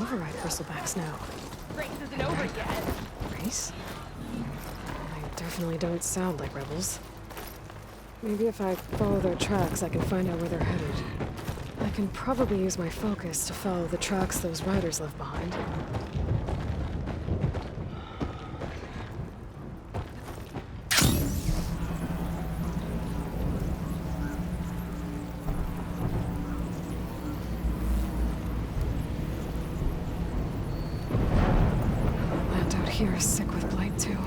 override bristlebacks now. Race isn't over yet. Race? They definitely don't sound like rebels. Maybe if I follow their tracks, I can find out where they're headed. I can probably use my focus to follow the tracks those riders left behind. Land out here is sick with blight too.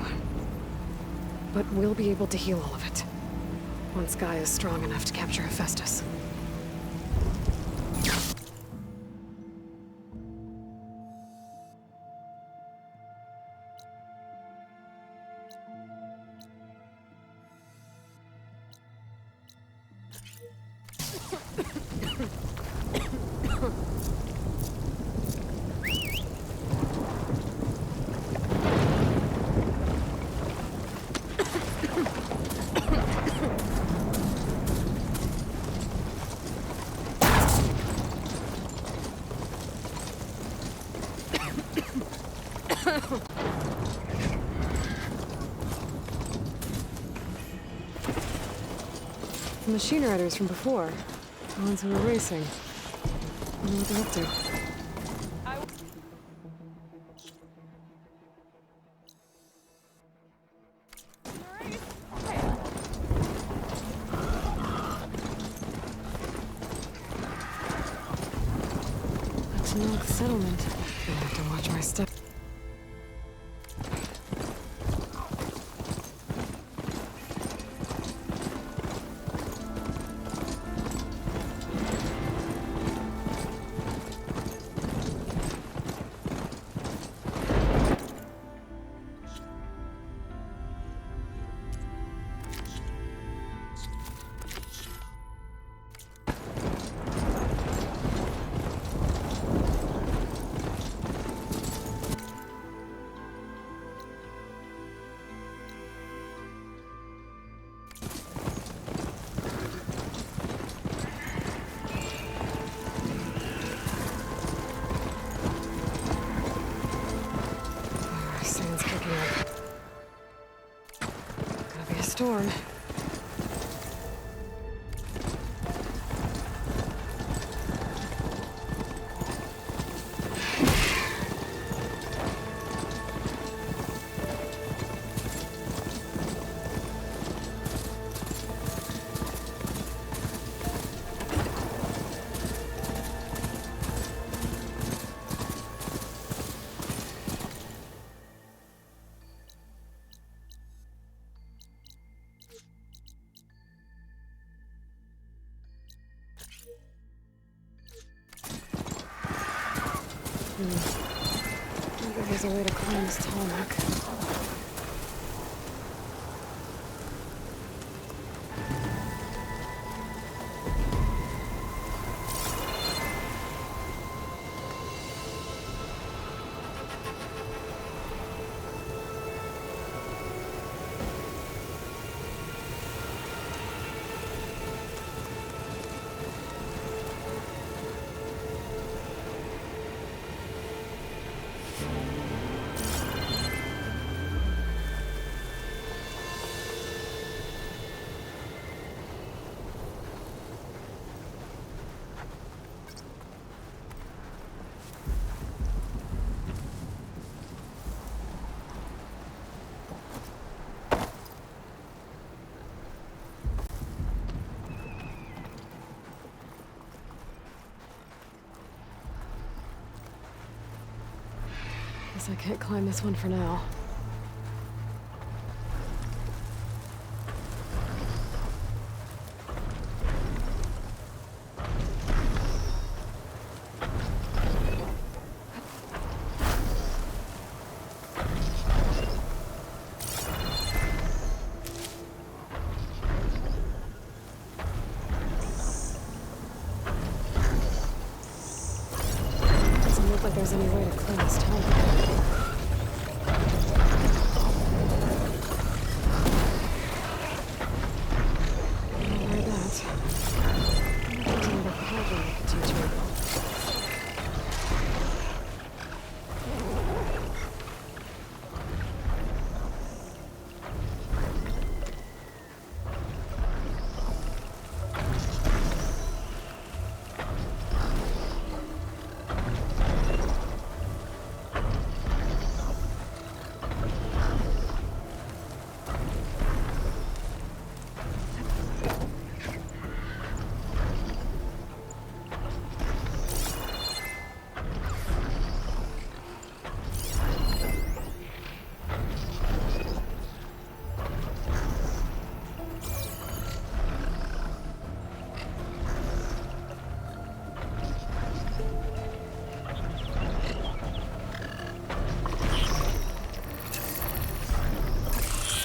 But we'll be able to heal all of it. Once Guy is strong enough to capture Hephaestus. The machine riders from before. The ones who were racing. I wonder what they're up to. That's an old settlement. I have to watch my step. Gotta be a storm. Maybe there's a way to climb this tarmac. Guess I can't climb this one for now. Doesn't look like there's any way to climb this tower.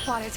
spotted.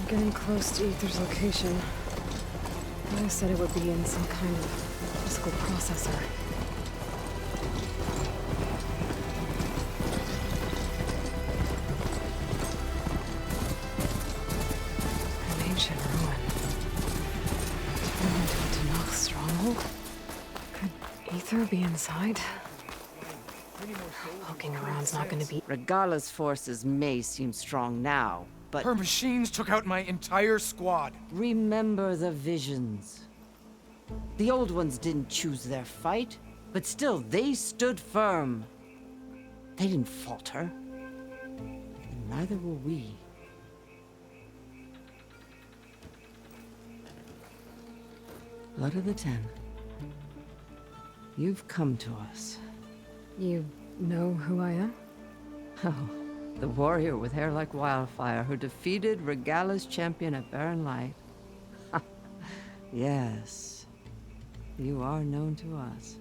Getting close to Ether's location. I said it would be in some kind of physical processor. An ancient ruin. Turned into a Tanakh stronghold? Could Ether be inside? Poking around's not gonna be... Regala's forces may seem strong now, but Her machines took out my entire squad. remember the visions. The old ones didn't choose their fight, but still they stood firm. They didn't falter. And neither will we. Blood of the Ten. You've come to us. You know who I am? Oh, the warrior with hair like wildfire who defeated Regala's champion at Barren Light. Yes, you are known to us.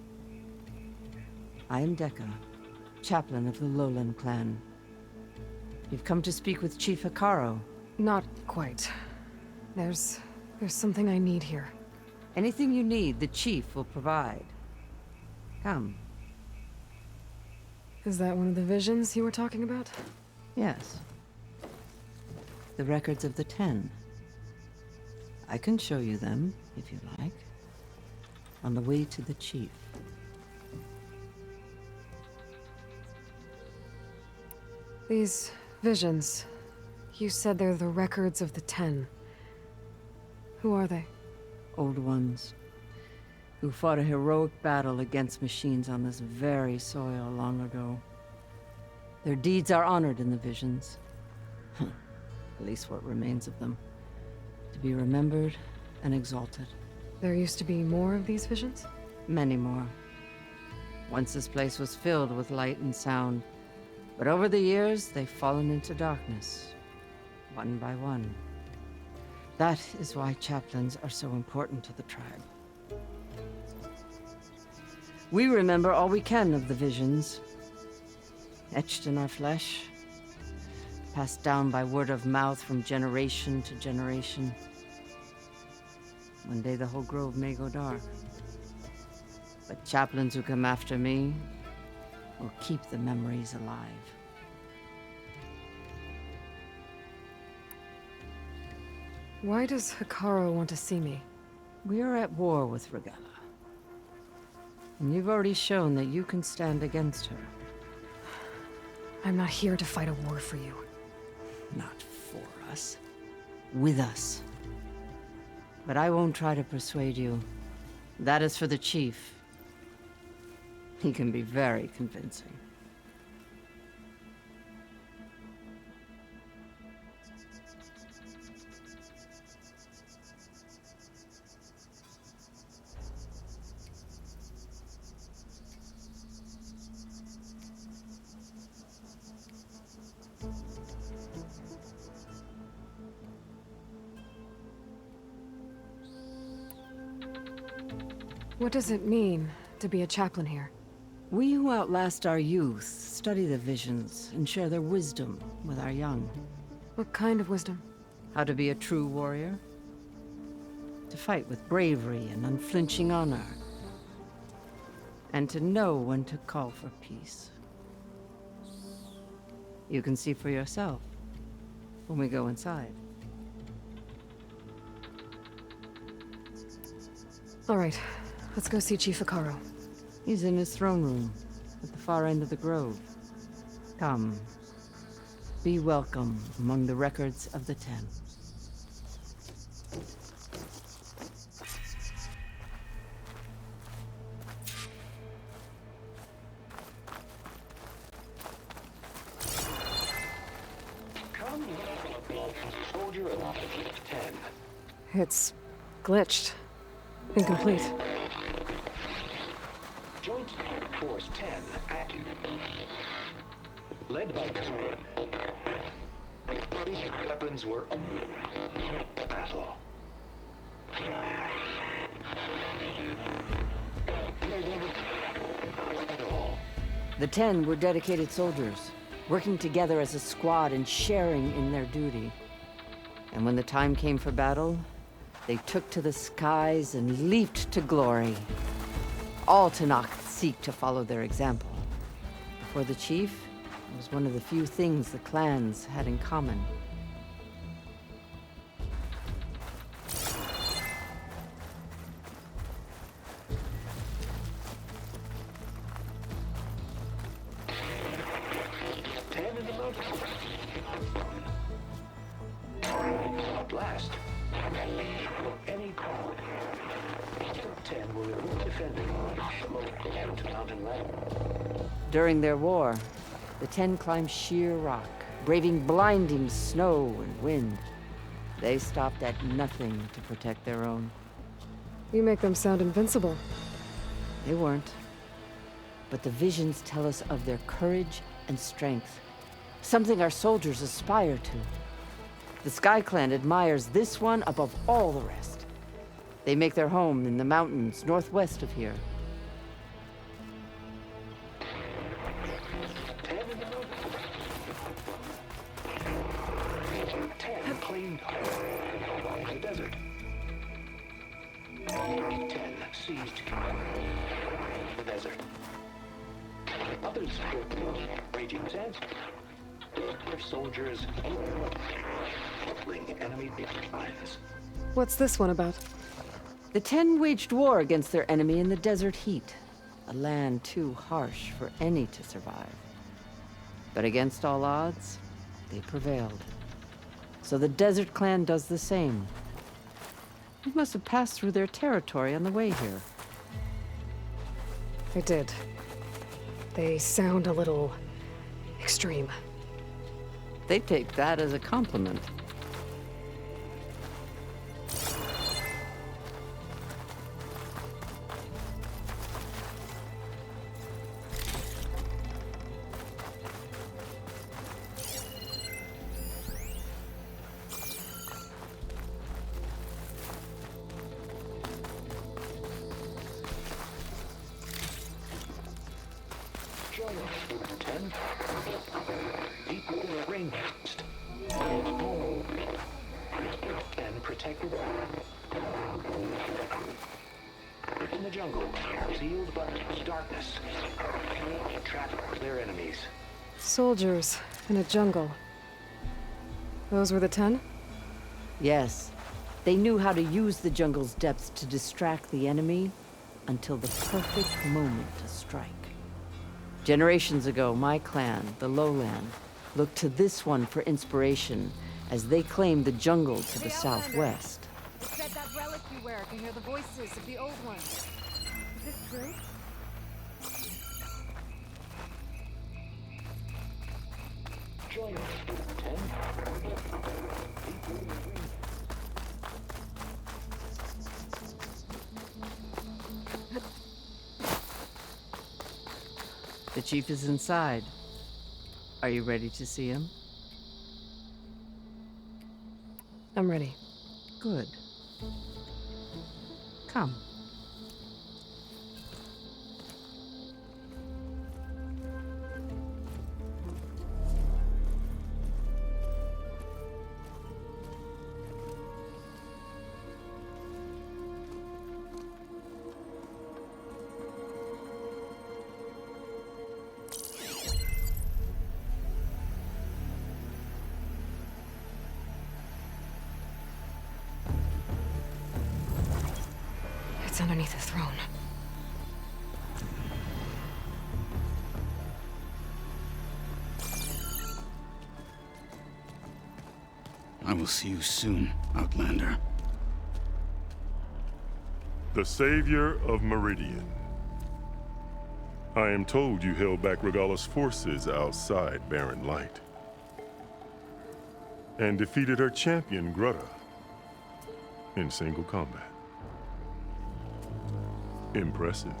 I am Dekka, chaplain of the Lowland clan. You've come to speak with Chief Hikaru. Not quite. There's something I need here. Anything you need, the chief will provide. Come. Is that one of the visions you were talking about? Yes. The records of the 10. I can show you them, if you like. On the way to the chief. These visions, you said they're the records of the 10. Who are they? Old ones. Who fought a heroic battle against machines on this very soil long ago. Their deeds are honored in the visions. At least what remains of them. To be remembered and exalted. There used to be more of these visions? Many more. Once this place was filled with light and sound. But over the years, they've fallen into darkness. One by one. That is why chaplains are so important to the tribe. We remember all we can of the visions. Etched in our flesh. Passed down by word of mouth from generation to generation. One day the whole grove may go dark. But chaplains who come after me will keep the memories alive. Why does Hikaru want to see me? We are at war with Regala. And you've already shown that you can stand against her. I'm not here to fight a war for you. Not for us. With us. But I won't try to persuade you. That is for the chief. He can be very convincing. What does it mean to be a chaplain here? We who outlast our youth study the visions and share their wisdom with our young. What kind of wisdom? How to be a true warrior. To fight with bravery and unflinching honor. And to know when to call for peace. You can see for yourself when we go inside. All right, let's go see Chief Akaro. He's in his throne room at the far end of the grove. Come. Be welcome among the records of the Ten. Soldier of 10. It's glitched. Incomplete. Joint Force 10 active. Led by weapons were battle. The 10 were dedicated soldiers, working together as a squad and sharing in their duty. And when the time came for battle, they took to the skies and leaped to glory. All Tanakh seek to follow their example. For the chief, it was one of the few things the clans had in common. At last, any call. 10 were defending the mountain line. During their war, the 10 climbed sheer rock, braving blinding snow and wind. They stopped at nothing to protect their own. You make them sound invincible. They weren't. But the visions tell us of their courage and strength, something our soldiers aspire to. The Sky Clan admires this one above all the rest. They make their home in the mountains northwest of here. Claimed the desert. 10 seized the desert. Others raging sands. Their soldiers battling enemy lines. What's this one about? The 10 waged war against their enemy in the desert heat, a land too harsh for any to survive. But against all odds, they prevailed. So the Desert Clan does the same. We must have passed through their territory on the way here. I did. They sound a little extreme. They take that as a compliment. And protected in the jungle, sealed by darkness, trapped their enemies. Soldiers in a jungle. Those were the 10? Yes, they knew how to use the jungle's depths to distract the enemy until the perfect moment to strike. Generations ago, my clan, the Lowland, looked to this one for inspiration as they claimed the jungle to the southwest. It said that relic you wear can hear the voices of the old ones. Is this true? Join us, 10. The chief is inside. Are you ready to see him? I'm ready. Good. Come. It's underneath the throne. I will see you soon, Outlander. The savior of Meridian. I am told you held back Regalla's forces outside Barren Light. And defeated her champion, Grutta, in single combat. Impressive.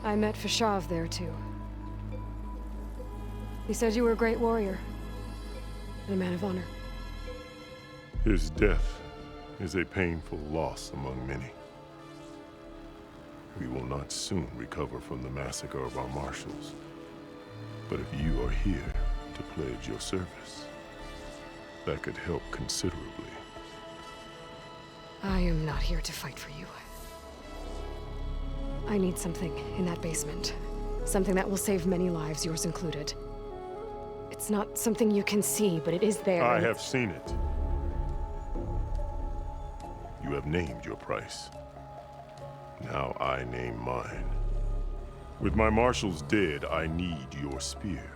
I met Fishav there, too. He said you were a great warrior. And a man of honor. His death is a painful loss among many. We will not soon recover from the massacre of our marshals. But if you are here to pledge your service, that could help considerably. I am not here to fight for you. I need something in that basement. Something that will save many lives, yours included. It's not something you can see, but it is there. I have seen it. You have named your price. Now I name mine. With my marshals dead, I need your spear.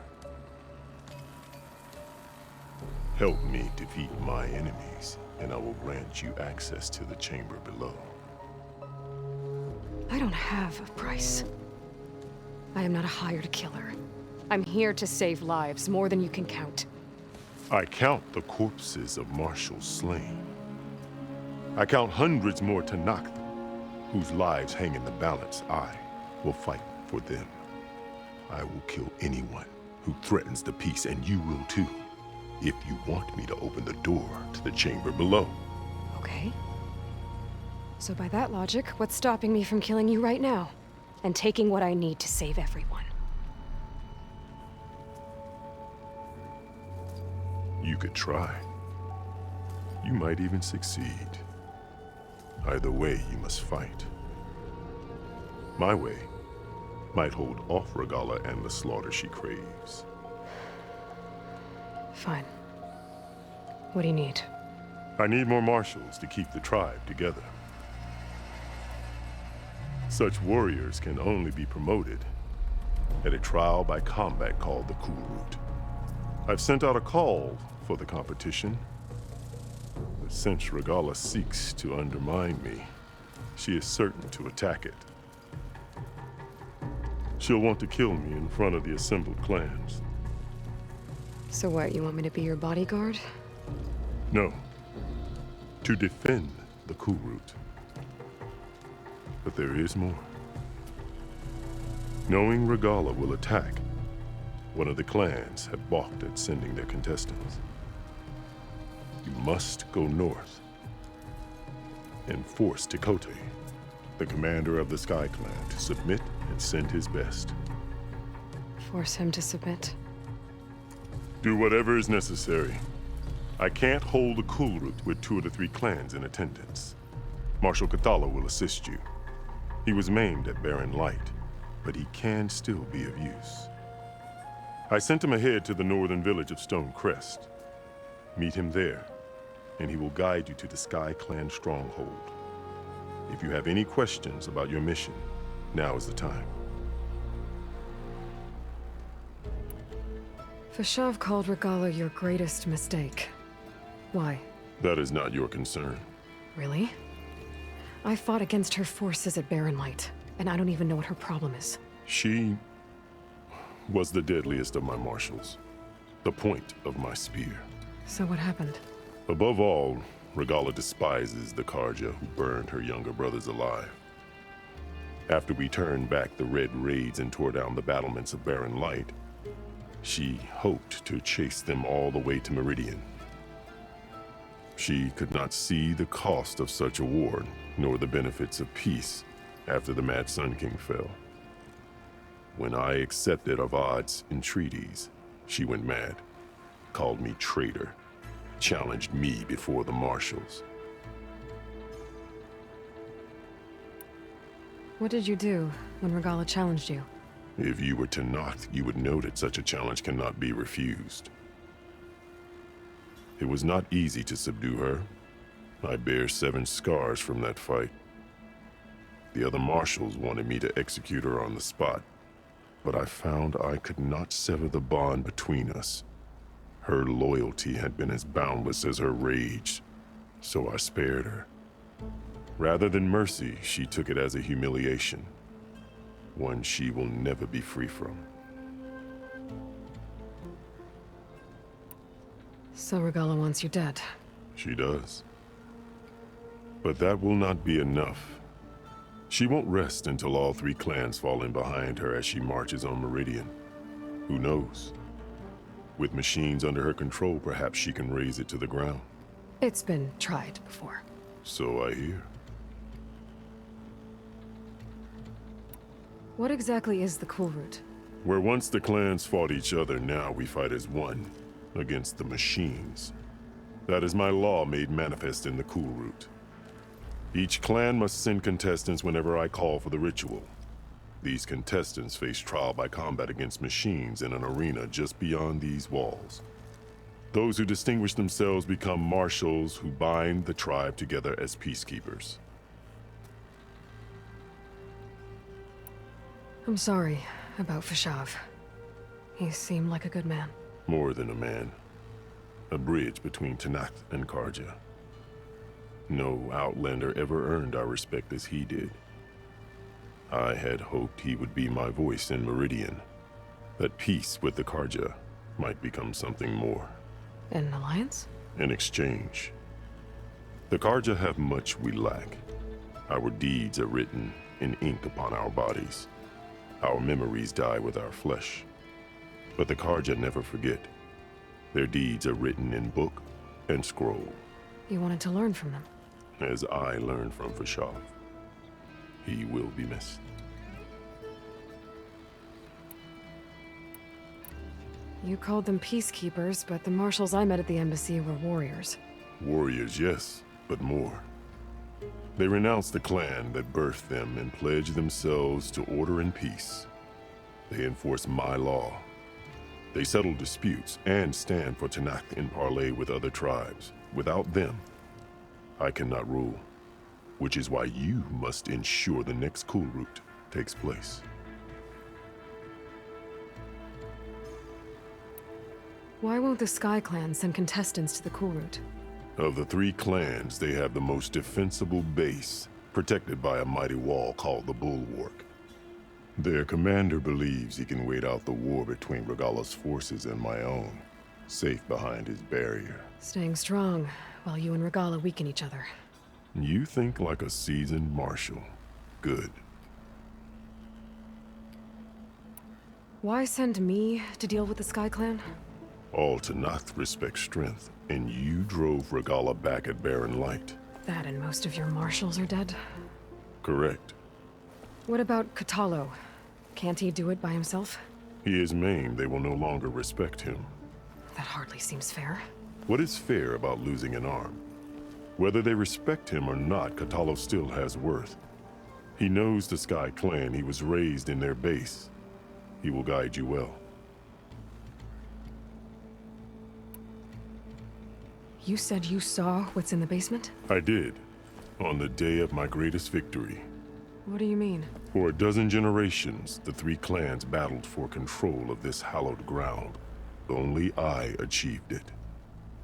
Help me defeat my enemies, and I will grant you access to the chamber below. I don't have a price. I am not a hired killer. I'm here to save lives, more than you can count. I count the corpses of marshals slain. I count hundreds more to knock them, whose lives hang in the balance. I will fight for them. I will kill anyone who threatens the peace, and you will too, if you want me to open the door to the chamber below. Okay. So by that logic, what's stopping me from killing you right now? And taking what I need to save everyone? You could try. You might even succeed. Either way, you must fight. My way might hold off Regalla and the slaughter she craves. Fine. What do you need? I need more marshals to keep the tribe together. Such warriors can only be promoted at a trial by combat called the Cool Route. I've sent out a call for the competition, but since Regalla seeks to undermine me, she is certain to attack it. She'll want to kill me in front of the assembled clans. So what, you want me to be your bodyguard? No, to defend the Cool Route. But there is more. Knowing Regalla will attack, one of the clans have balked at sending their contestants. You must go north and force Tekote, the commander of the Sky Clan, to submit and send his best. Force him to submit? Do whatever is necessary. I can't hold the Cool Route with 2 of the 3 clans in attendance. Marshal Kathala will assist you. He was maimed at Barren Light, but he can still be of use. I sent him ahead to the northern village of Stone Crest. Meet him there, and he will guide you to the Sky Clan stronghold. If you have any questions about your mission, now is the time. Fishav called Regalla your greatest mistake. Why? That is not your concern. Really? I fought against her forces at Barren Light, and I don't even know what her problem is. She was the deadliest of my marshals, the point of my spear. So what happened? Above all, Regalla despises the Karja who burned her younger brothers alive. After we turned back the Red Raids and tore down the battlements of Barren Light, she hoped to chase them all the way to Meridian. She could not see the cost of such a war, nor the benefits of peace after the Mad Sun King fell. When I accepted Avad's entreaties, she went mad, called me traitor, challenged me before the marshals. What did you do when Regalla challenged you? If you were to Noct, you would know that such a challenge cannot be refused. It was not easy to subdue her, I bear 7 scars from that fight. The other marshals wanted me to execute her on the spot, but I found I could not sever the bond between us. Her loyalty had been as boundless as her rage, so I spared her. Rather than mercy, she took it as a humiliation, one she will never be free from. So Regala wants you dead. She does. But that will not be enough. She won't rest until all 3 clans fall in behind her as she marches on Meridian. Who knows? With machines under her control, perhaps she can raise it to the ground. It's been tried before. So I hear. What exactly is the Cool Route? Where once the clans fought each other, now we fight as one, against the machines. That is my law made manifest in the Cool Route. Each clan must send contestants whenever I call for the ritual. These contestants face trial by combat against machines in an arena just beyond these walls. Those who distinguish themselves become marshals who bind the tribe together as peacekeepers. I'm sorry about Fishav. He seemed like a good man. More than a man. A bridge between Tanath and Karja. No Outlander ever earned our respect as he did. I had hoped he would be my voice in Meridian, that peace with the Karja might become something more. An alliance? In exchange. The Karja have much we lack. Our deeds are written in ink upon our bodies. Our memories die with our flesh. But the Karja never forget. Their deeds are written in book and scroll. You wanted to learn from them? As I learned from Fishav. He will be missed. You called them peacekeepers, but the marshals I met at the embassy were warriors. Warriors, yes, but more. They renounce the clan that birthed them and pledge themselves to order and peace. They enforce my law. They settle disputes and stand for Tanath in parley with other tribes. Without them, I cannot rule, which is why you must ensure the next Cool Route takes place. Why won't the Sky Clan send contestants to the Cool Route? Of the 3 clans, they have the most defensible base, protected by a mighty wall called the Bulwark. Their commander believes he can wait out the war between Regala's forces and my own, safe behind his barrier. Staying strong, while you and Regala weaken each other. You think like a seasoned marshal. Good. Why send me to deal with the Sky Clan? All Tanath respect strength, and you drove Regala back at Barren Light. That and most of your marshals are dead? Correct. What about Katalo? Can't he do it by himself? He is maimed, they will no longer respect him. That hardly seems fair. What is fair about losing an arm? Whether they respect him or not, Katalo still has worth. He knows the Sky Clan, he was raised in their base. He will guide you well. You said you saw what's in the basement? I did, on the day of my greatest victory. What do you mean? For a dozen generations, the 3 clans battled for control of this hallowed ground. Only I achieved it.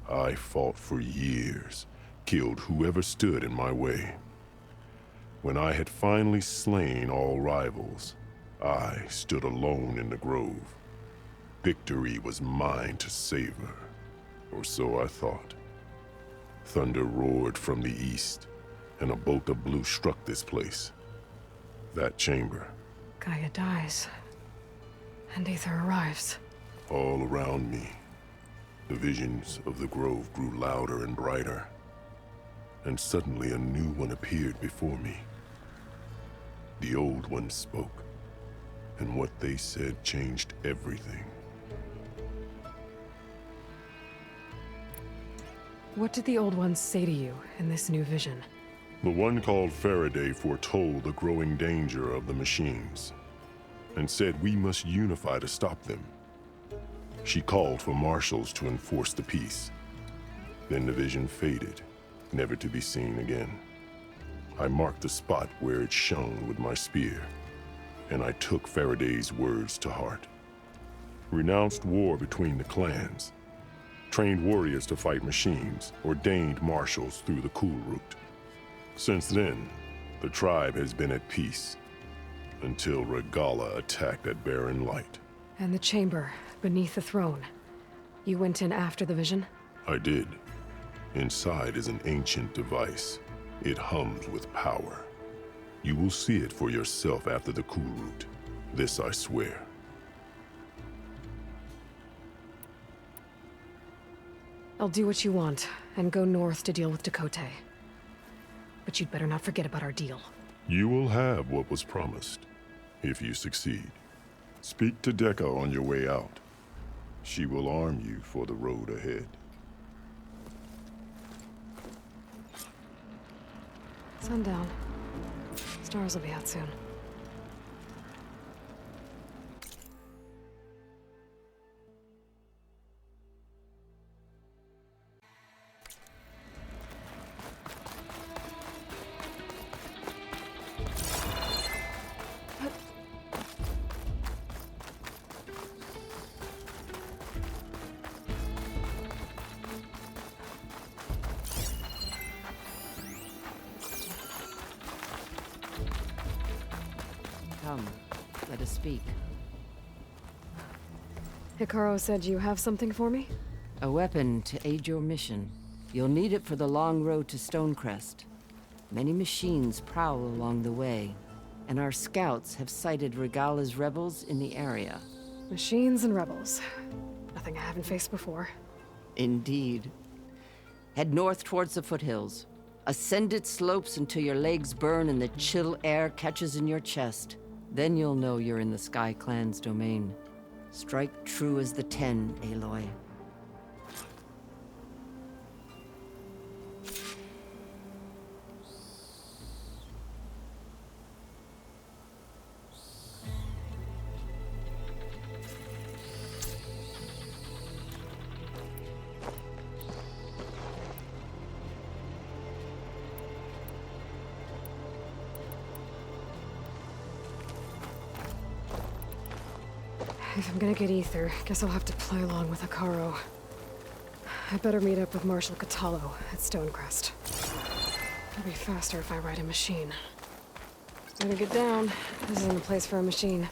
I fought for years, killed whoever stood in my way. When I had finally slain all rivals, I stood alone in the grove. Victory was mine to savor, or so I thought. Thunder roared from the east, and a bolt of blue struck this place. That chamber. Gaia dies. And Aether arrives. All around me, the visions of the grove grew louder and brighter. And suddenly a new one appeared before me. The old one spoke, and what they said changed everything. What did the old ones say to you in this new vision? The one called Faraday foretold the growing danger of the machines, and said we must unify to stop them. She called for marshals to enforce the peace. Then the vision faded, never to be seen again. I marked the spot where it shone with my spear, and I took Faraday's words to heart. Renounced war between the clans, trained warriors to fight machines, ordained marshals through the cool route. Since then, the tribe has been at peace, until Regala attacked at Barren Light. And the chamber, beneath the throne. You went in after the vision? I did. Inside is an ancient device. It hums with power. You will see it for yourself after the cool route. This I swear. I'll do what you want, and go north to deal with Dakota. But you'd better not forget about our deal. You will have what was promised, if you succeed. Speak to Dekka on your way out. She will arm you for the road ahead. Sundown. Stars will be out soon. Come, let us speak. Hikaru said you have something for me? A weapon to aid your mission. You'll need it for the long road to Stonecrest. Many machines prowl along the way, and our scouts have sighted Regala's rebels in the area. Machines and rebels. Nothing I haven't faced before. Indeed. Head north towards the foothills. Ascend its slopes until your legs burn and the chill air catches in your chest. Then you'll know you're in the Sky Clan's domain. Strike true as the 10, Aloy. If I'm gonna get ether, guess I'll have to play along with Hikaru. I better meet up with Marshal Catallo at Stonecrest. It'll be faster if I ride a machine. Better get down. This isn't a place for a machine.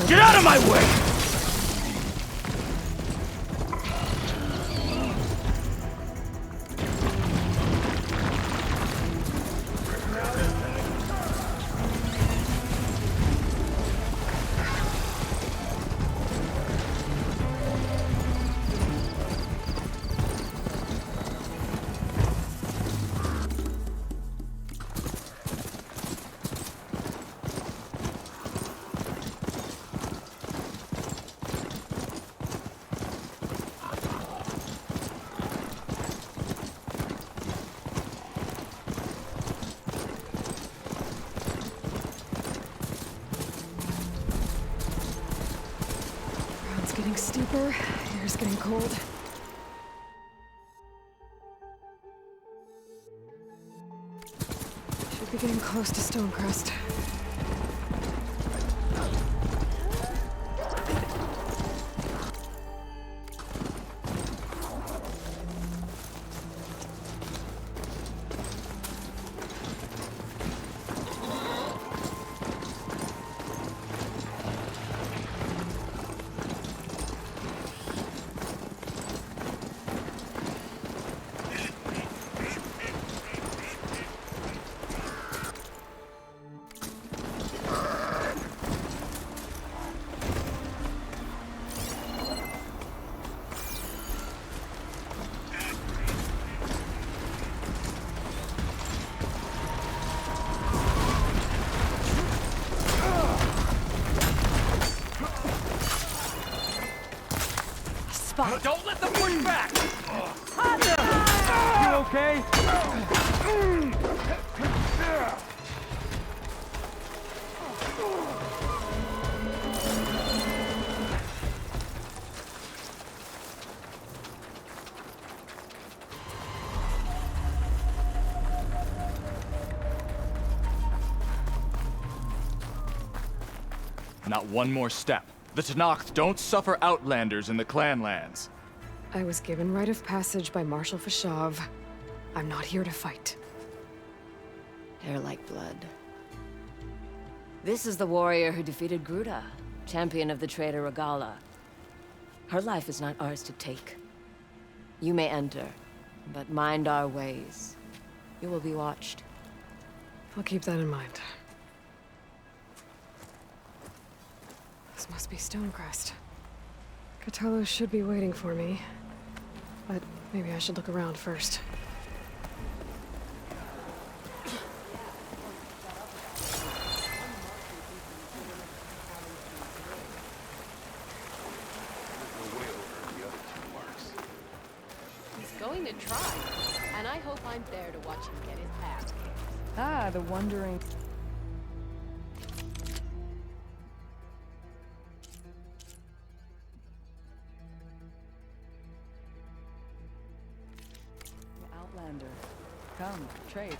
Get out of my way! Ground's getting steeper, air's getting cold. Should be getting close to Stonecrest. spot. Don't let them push back! You okay? Not one more step. The Tenakth don't suffer outlanders in the Clanlands. I was given rite of passage by Marshal Fashav. I'm not here to fight. Hair like blood. This is the warrior who defeated Gruda, champion of the traitor Regala. Her life is not ours to take. You may enter, but mind our ways. You will be watched. I'll keep that in mind. This must be Stonecrest. Cthulhu should be waiting for me. But maybe I should look around first. He's going to try, and I hope I'm there to watch him get his ass kicked. Ah, the wandering. Outlander. Come, trade.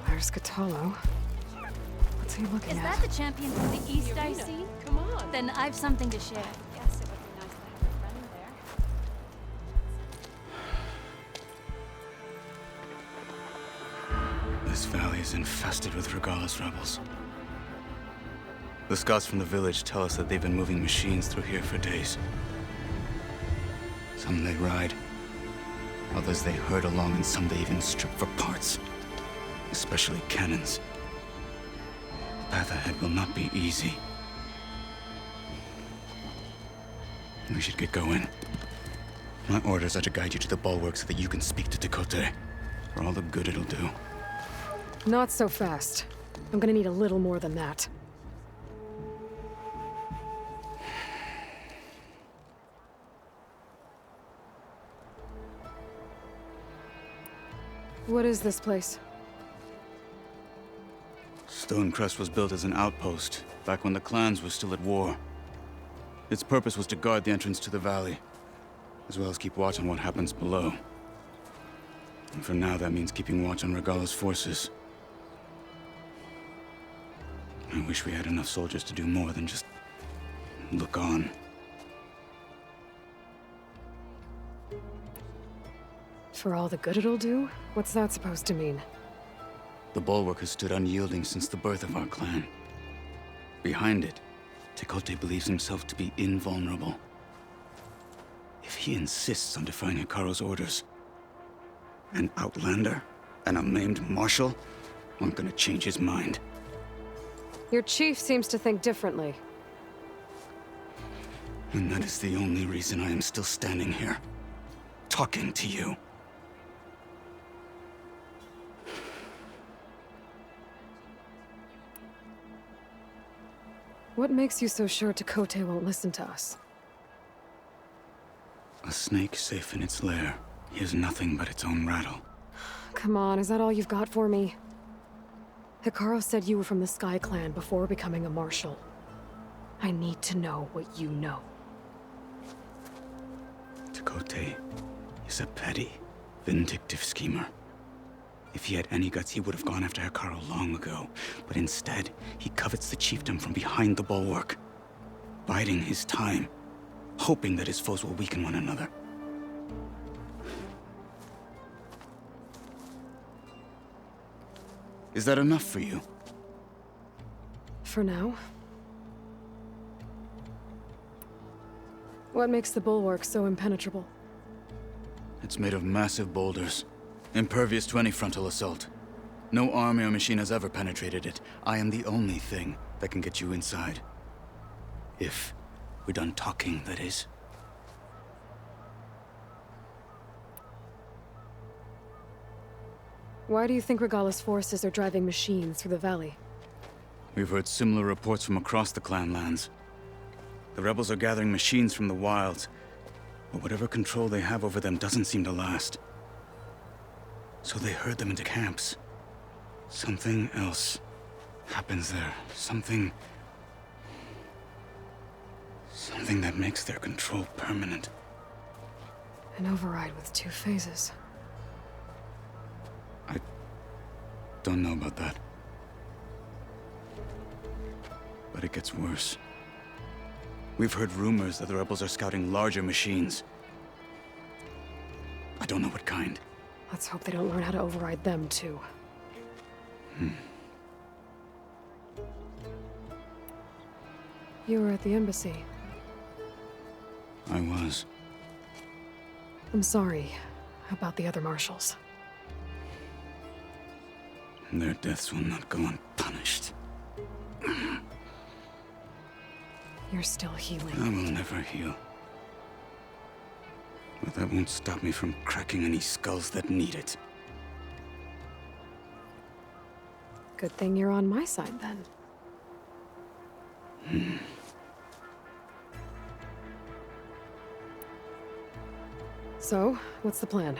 There's Cthulhu. What's he looking Is at? that the champion from the East I see? Come on. Then I've something to share. Yes, it would be nice to have a friend there. This valley is infested with Regala's rebels. The scouts from the village tell us that they've been moving machines through here for days. Some they ride, others they herd along, and some they even strip for parts. Especially cannons. The path ahead will not be easy. We should get going. My orders are to guide you to the bulwark so that you can speak to Tekote. For all the good it'll do. Not so fast. I'm gonna need a little more than that. What is this place? Stonecrest was built as an outpost, back when the clans were still at war. Its purpose was to guard the entrance to the valley, as well as keep watch on what happens below. And for now, that means keeping watch on Regala's forces. I wish we had enough soldiers to do more than just look on. For all the good it'll do? What's that supposed to mean? The bulwark has stood unyielding since the birth of our clan. Behind it, Tekote believes himself to be invulnerable. If he insists on defying Hikaru's orders, an outlander and a maimed marshal aren't gonna change his mind. Your chief seems to think differently. And that is the only reason I am still standing here, talking to you. What makes you so sure Tekote won't listen to us? A snake safe in its lair hears nothing but its own rattle. Come on, is that all you've got for me? Hikaru said you were from the Sky Clan before becoming a marshal. I need to know what you know. Tekote is a petty, vindictive schemer. If he had any guts, he would have gone after Hikaru long ago. But instead, he covets the chiefdom from behind the bulwark, biding his time, hoping that his foes will weaken one another. Is that enough for you? For now. What makes the bulwark so impenetrable? It's made of massive boulders, impervious to any frontal assault. No army or machine has ever penetrated it. I am the only thing that can get you inside. If we're done talking, that is. Why do you think Regala's forces are driving machines through the valley? We've heard similar reports from across the clan lands. The rebels are gathering machines from the wilds, but whatever control they have over them doesn't seem to last. So they herd them into camps. Something else happens there. Something that makes their control permanent. An override with 2 phases. I don't know about that. But it gets worse. We've heard rumors that the rebels are scouting larger machines. I don't know what kind. Let's hope they don't learn how to override them, too. You were at the embassy. I was. I'm sorry about the other marshals. Their deaths will not go unpunished. You're still healing. I will never heal. But that won't stop me from cracking any skulls that need it. Good thing you're on my side, then. So, what's the plan?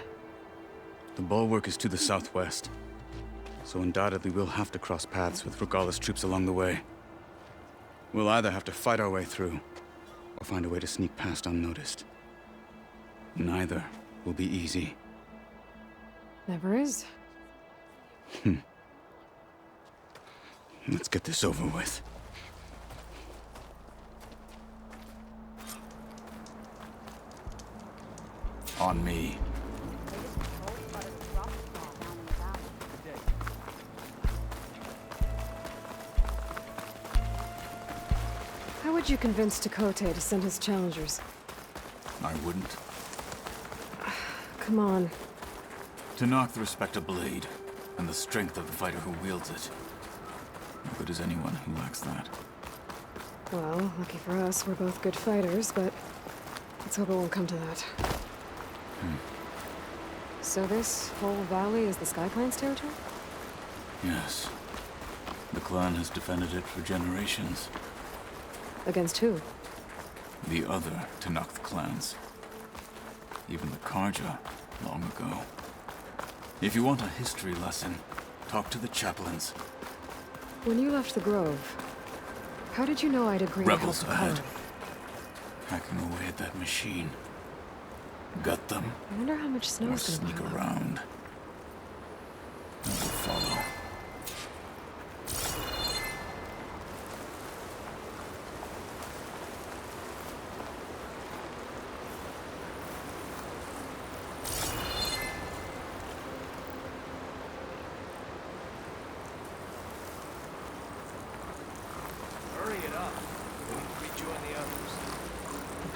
The bulwark is to the southwest. So undoubtedly we'll have to cross paths with Regala's troops along the way. We'll either have to fight our way through, or find a way to sneak past unnoticed. Neither will be easy. Never is. Let's get this over with. On me. How would you convince Tekote to send his challengers? I wouldn't. Come on. To knock the respect of blade, and the strength of the fighter who wields it. No good is anyone who lacks that. Well, lucky for us, we're both good fighters, but let's hope it won't come to that. So this whole valley is the Sky Clan's territory? Yes. The clan has defended it for generations. Against who? The other Tenakth clans. Even the Karja, long ago. If you want a history lesson, talk to the chaplains. When you left the Grove, how did you know I'd agree Rebels to help ahead. Hikaru? Hacking away at that machine. Gut them, I wonder how much or snow's gonna sneak pile up. around. I will follow.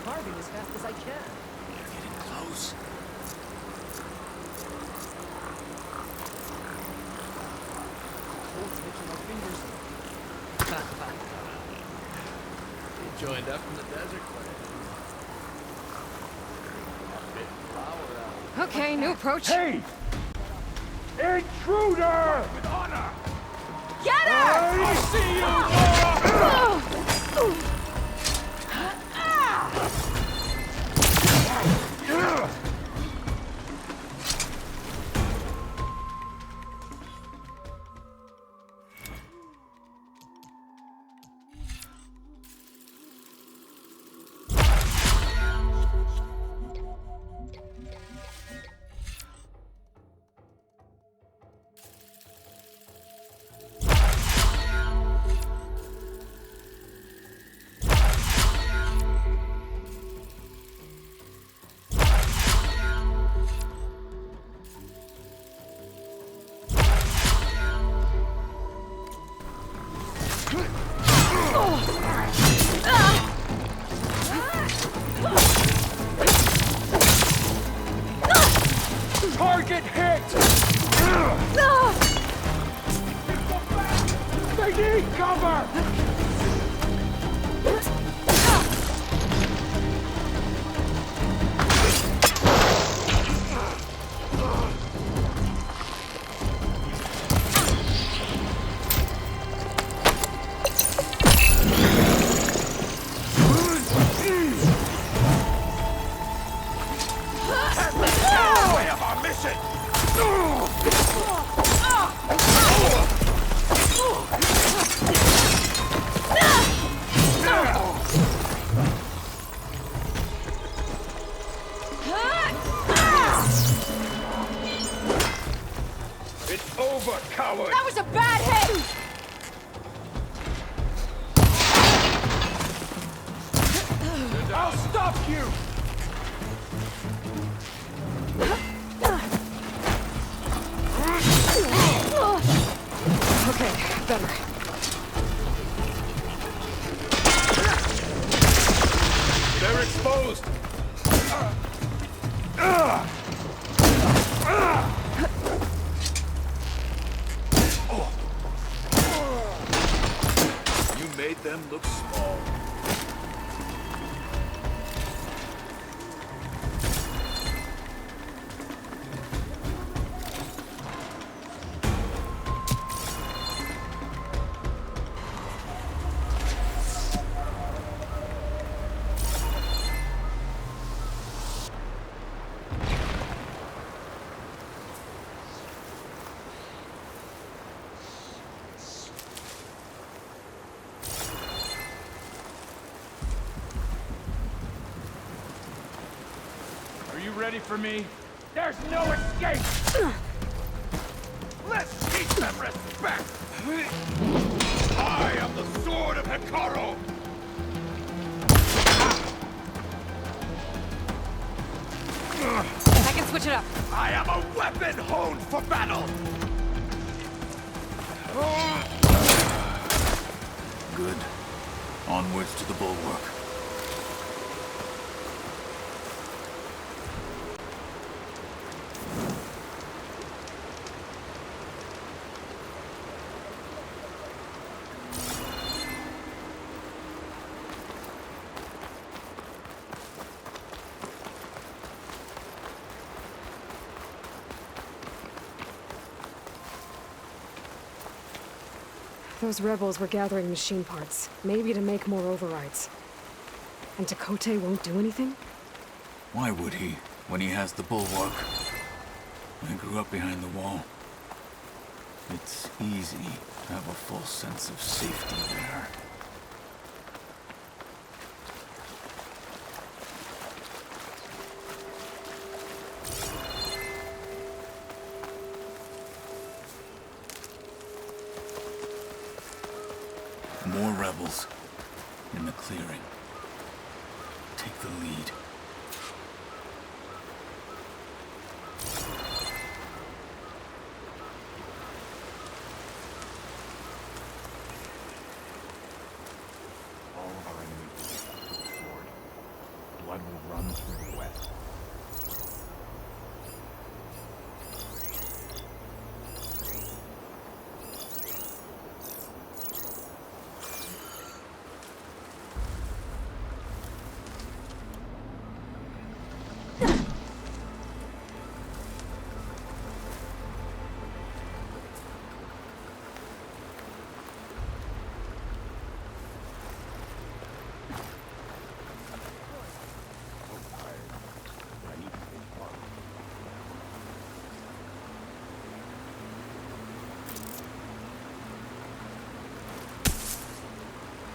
carving as fast as I can. Getting close. Cold's making my fingers. You joined up from the desert clan. Bit flower out. Okay, new approach. Hey! Intruder! With honor! Get her! I see you, Laura! Target hit! They need cover! Way of our mission! It's over, coward! That was a bad hit! I'll stop you! Okay, better. They're exposed! You made them look small. Are you ready for me? There's no escape! Let's teach them respect! I am the sword of Hikaru! I can switch it up. I am a weapon honed for battle! Good. Onwards to the bulwark. Those rebels were gathering machine parts, maybe to make more overrides. And Takote won't do anything? Why would he, when he has the bulwark? I grew up behind the wall. It's easy to have a full sense of safety there. More rebels in the clearing. Take the lead. All of our enemies will be sword.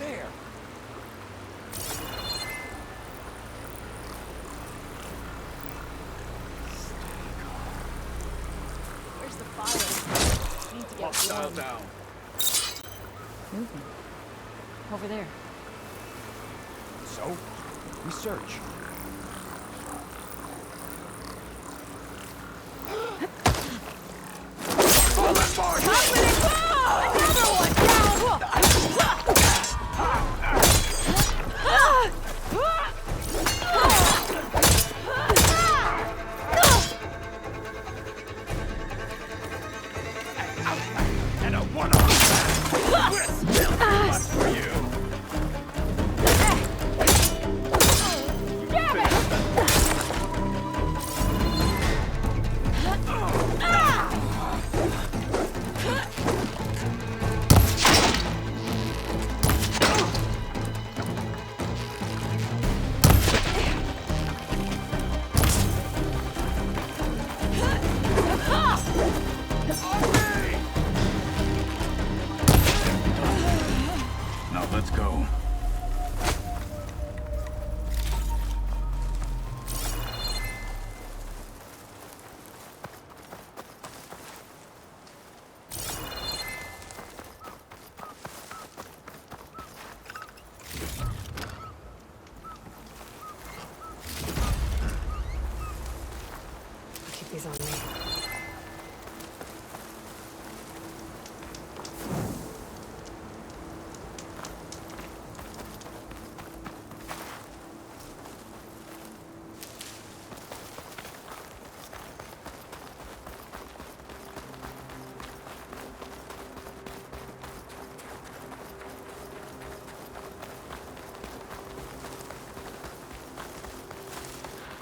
there! Where's the fire? Need to get Hostile warm. down. Moving. Over there. So, we search. And a one-arm twist for you. Now let's go. I'll keep these on me.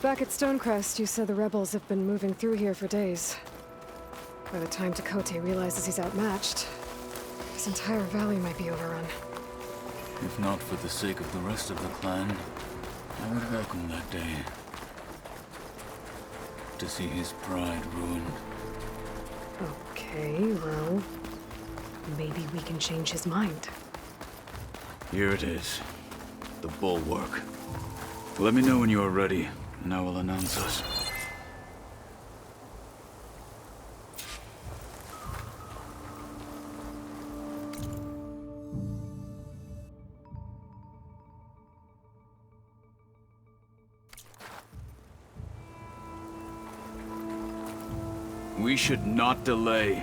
Back at Stonecrest, you said the rebels have been moving through here for days. By the time Tekote realizes he's outmatched, this entire valley might be overrun. If not for the sake of the rest of the clan, I would welcome that day. To see his pride ruined. Okay, well, maybe we can change his mind. Here it is. The bulwark. Let me know when you are ready, and I will announce us. We should not delay.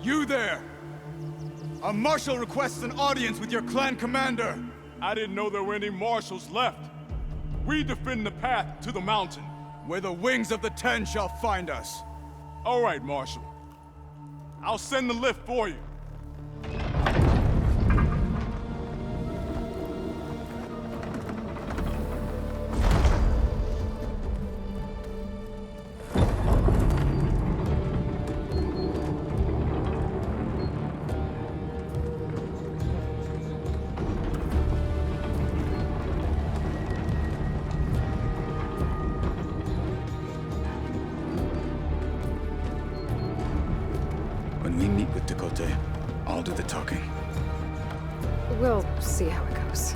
You there! A marshal requests an audience with your clan commander. I didn't know there were any marshals left. We defend the path to the mountain. Where the wings of the Ten shall find us. All right, Marshal. I'll send the lift for you. When we meet with Tekote, I'll do the talking. We'll see how it goes.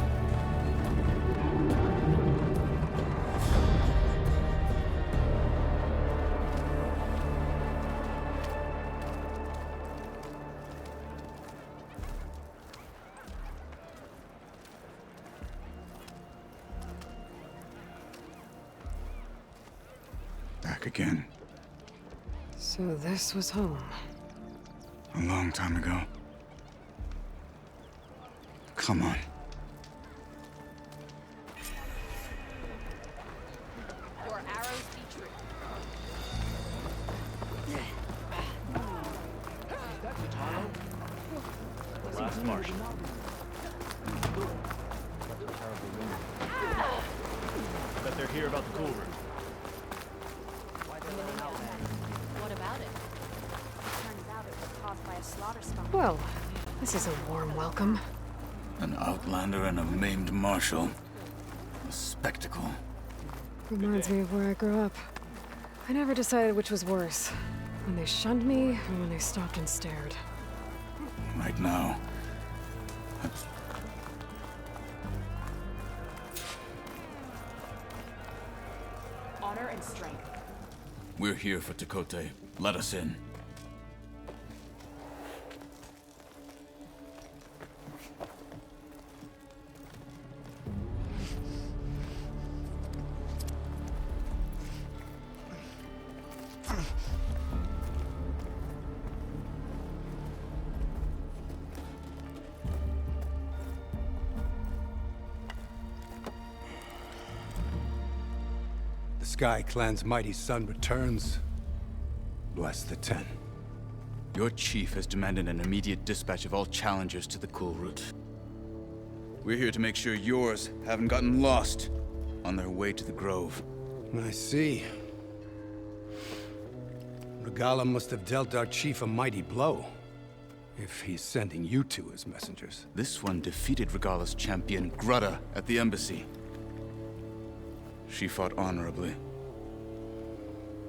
Back again. So this was home. A long time ago. Come on. Your arrows be true. The last Martian. Bet they're here about the cool room. What about it? Well, this is a warm welcome. An outlander and a maimed marshal. A spectacle. Reminds me of where I grew up. I never decided which was worse. When they shunned me, or when they stopped and stared. Right now. Honor and strength. We're here for Tekote. Let us in. The Sky Clan's mighty son returns. Bless the Ten. Your chief has demanded an immediate dispatch of all challengers to the Cool Route. We're here to make sure yours haven't gotten lost on their way to the Grove. I see. Regala must have dealt our chief a mighty blow, if he's sending you two as messengers. This one defeated Regala's champion, Grudda, at the embassy. She fought honorably.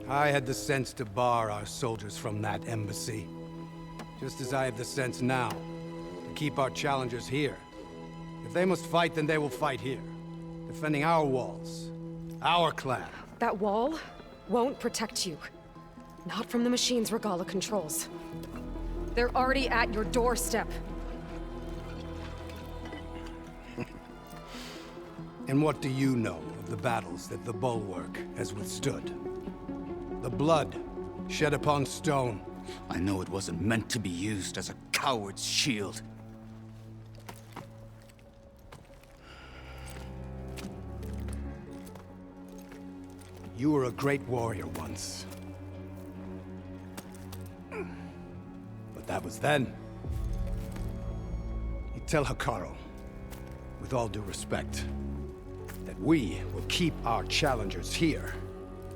I had the sense to bar our soldiers from that embassy. Just as I have the sense now, to keep our challengers here. If they must fight, then they will fight here. Defending our walls. Our clan. That wall won't protect you. Not from the machines Regala controls. They're already at your doorstep. And what do you know of the battles that the Bulwark has withstood? The blood shed upon stone. I know it wasn't meant to be used as a coward's shield. You were a great warrior once. But that was then. You tell Hikaru, with all due respect, that we will keep our challengers here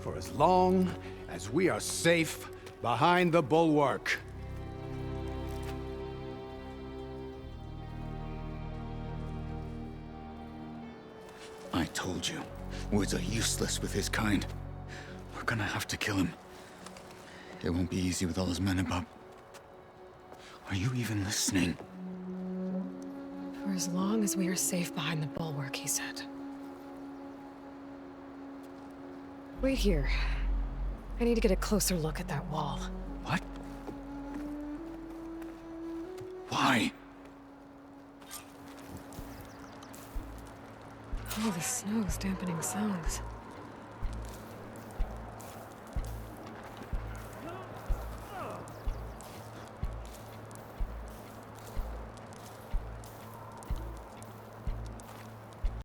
for as long as we are safe behind the Bulwark. I told you, words are useless with his kind. We're gonna have to kill him. It won't be easy with all his men about. Are you even listening? For as long as we are safe behind the Bulwark, he said. Wait here. I need to get a closer look at that wall. What? Why? Oh, the snow's dampening sounds.